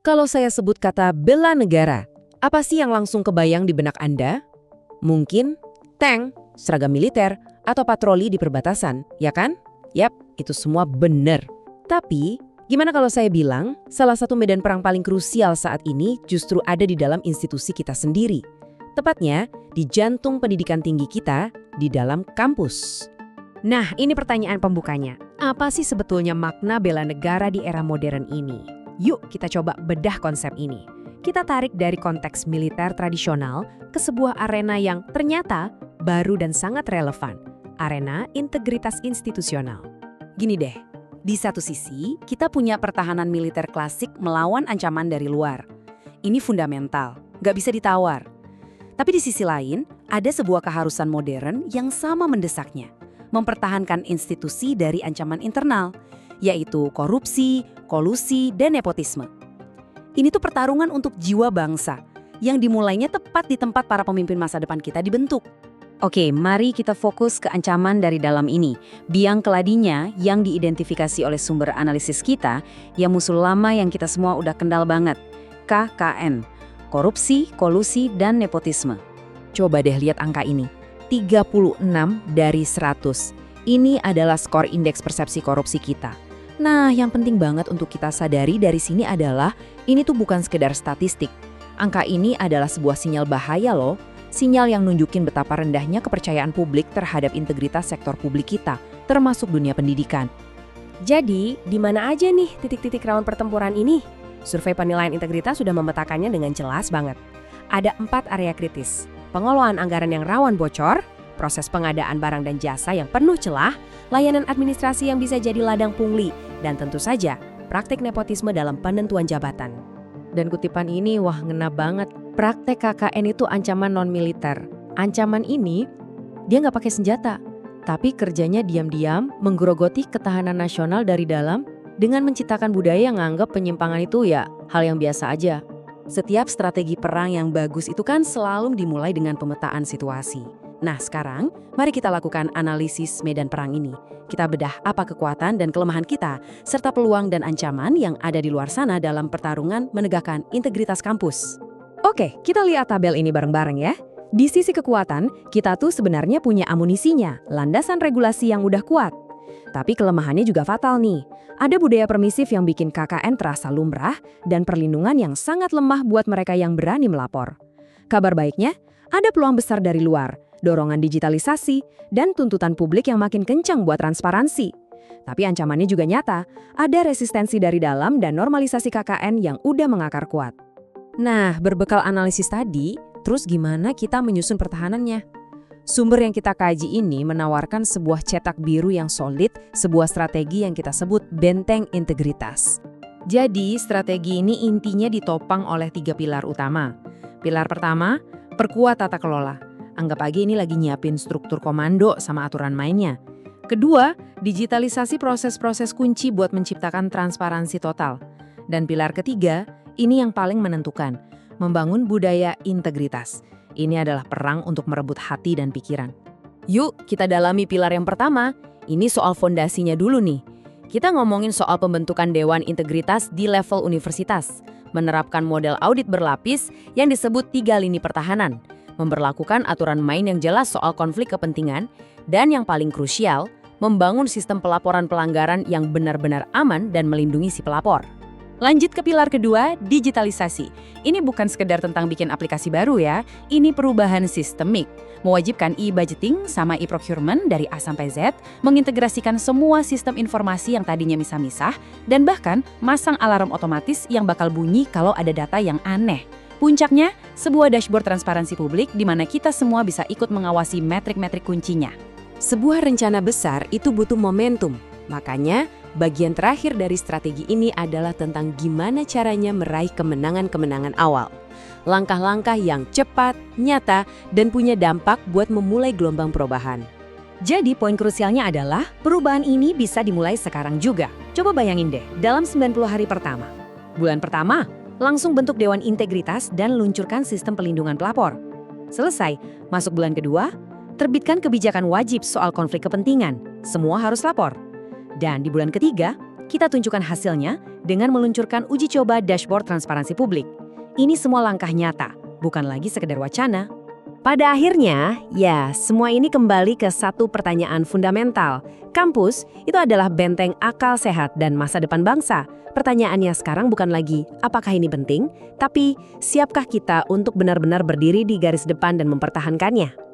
Kalau saya sebut kata bela negara, apa sih yang langsung kebayang di benak Anda? Mungkin tank, seragam militer, atau patroli di perbatasan, ya kan? Yap, itu semua benar. Tapi, gimana kalau saya bilang, salah satu medan perang paling krusial saat ini justru ada di dalam institusi kita sendiri. Tepatnya, di jantung pendidikan tinggi kita, di dalam kampus. Nah, ini pertanyaan pembukanya. Apa sih sebetulnya makna bela negara di era modern ini? Yuk kita coba bedah konsep ini. Kita tarik dari konteks militer tradisional ke sebuah arena yang ternyata baru dan sangat relevan. Arena integritas institusional. Gini deh, di satu sisi kita punya pertahanan militer klasik melawan ancaman dari luar. Ini fundamental, nggak bisa ditawar. Tapi di sisi lain, ada sebuah keharusan modern yang sama mendesaknya. Mempertahankan institusi dari ancaman internal, yaitu korupsi, kolusi, dan nepotisme. Ini tuh pertarungan untuk jiwa bangsa, yang dimulainya tepat di tempat para pemimpin masa depan kita dibentuk. Oke, mari kita fokus ke ancaman dari dalam ini. Biang keladinya yang diidentifikasi oleh sumber analisis kita, yang musuh lama yang kita semua udah kenal banget. KKN, korupsi, kolusi, dan nepotisme. Coba deh lihat angka ini, 36 dari 100. Ini adalah skor indeks persepsi korupsi kita. Nah, yang penting banget untuk kita sadari dari sini adalah ini tuh bukan sekedar statistik. Angka ini adalah sebuah sinyal bahaya loh, sinyal yang nunjukin betapa rendahnya kepercayaan publik terhadap integritas sektor publik kita, termasuk dunia pendidikan. Jadi, di mana aja nih titik-titik rawan pertempuran ini? Survei penilaian integritas sudah memetakannya dengan jelas banget. Ada 4 area kritis. Pengelolaan anggaran yang rawan bocor, proses pengadaan barang dan jasa yang penuh celah, layanan administrasi yang bisa jadi ladang pungli, dan tentu saja praktik nepotisme dalam penentuan jabatan. Dan kutipan ini wah ngena banget. Praktek KKN itu ancaman non-militer. Ancaman ini dia nggak pakai senjata, tapi kerjanya diam-diam menggerogoti ketahanan nasional dari dalam dengan menciptakan budaya yang menganggap penyimpangan itu ya hal yang biasa aja. Setiap strategi perang yang bagus itu kan selalu dimulai dengan pemetaan situasi. Nah sekarang, mari kita lakukan analisis medan perang ini. Kita bedah apa kekuatan dan kelemahan kita, serta peluang dan ancaman yang ada di luar sana dalam pertarungan menegakkan integritas kampus. Oke, kita lihat tabel ini bareng-bareng ya. Di sisi kekuatan, kita tuh sebenarnya punya amunisinya, landasan regulasi yang udah kuat. Tapi kelemahannya juga fatal nih. Ada budaya permisif yang bikin KKN terasa lumrah dan perlindungan yang sangat lemah buat mereka yang berani melapor. Kabar baiknya, ada peluang besar dari luar, dorongan digitalisasi, dan tuntutan publik yang makin kencang buat transparansi. Tapi ancamannya juga nyata, ada resistensi dari dalam dan normalisasi KKN yang udah mengakar kuat. Nah, berbekal analisis tadi, terus gimana kita menyusun pertahanannya? Sumber yang kita kaji ini menawarkan sebuah cetak biru yang solid, sebuah strategi yang kita sebut benteng integritas. Jadi, strategi ini intinya ditopang oleh 3 pilar utama. Pilar pertama, perkuat tata kelola. Anggap aja ini lagi nyiapin struktur komando sama aturan mainnya. Kedua, digitalisasi proses-proses kunci buat menciptakan transparansi total. Dan pilar ketiga, ini yang paling menentukan, membangun budaya integritas. Ini adalah perang untuk merebut hati dan pikiran. Yuk, kita dalami pilar yang pertama. Ini soal fondasinya dulu nih. Kita ngomongin soal pembentukan Dewan Integritas di level universitas, menerapkan model audit berlapis yang disebut 3 lini pertahanan, memberlakukan aturan main yang jelas soal konflik kepentingan, dan yang paling krusial, membangun sistem pelaporan pelanggaran yang benar-benar aman dan melindungi si pelapor. Lanjut ke pilar kedua, digitalisasi. Ini bukan sekedar tentang bikin aplikasi baru ya, ini perubahan sistemik. Mewajibkan e-budgeting sama e-procurement dari A sampai Z, mengintegrasikan semua sistem informasi yang tadinya misah-misah, dan bahkan masang alarm otomatis yang bakal bunyi kalau ada data yang aneh. Puncaknya, sebuah dashboard transparansi publik di mana kita semua bisa ikut mengawasi metrik-metrik kuncinya. Sebuah rencana besar itu butuh momentum. Makanya, bagian terakhir dari strategi ini adalah tentang gimana caranya meraih kemenangan-kemenangan awal. Langkah-langkah yang cepat, nyata, dan punya dampak buat memulai gelombang perubahan. Jadi poin krusialnya adalah perubahan ini bisa dimulai sekarang juga. Coba bayangin deh, dalam 90 hari pertama. Bulan pertama, langsung bentuk Dewan Integritas dan luncurkan sistem pelindungan pelapor. Selesai, masuk bulan kedua, terbitkan kebijakan wajib soal konflik kepentingan. Semua harus lapor. Dan di bulan ketiga, kita tunjukkan hasilnya dengan meluncurkan uji coba dashboard transparansi publik. Ini semua langkah nyata, bukan lagi sekedar wacana. Pada akhirnya, ya semua ini kembali ke satu pertanyaan fundamental. Kampus itu adalah benteng akal sehat dan masa depan bangsa. Pertanyaannya sekarang bukan lagi apakah ini penting, tapi siapkah kita untuk benar-benar berdiri di garis depan dan mempertahankannya?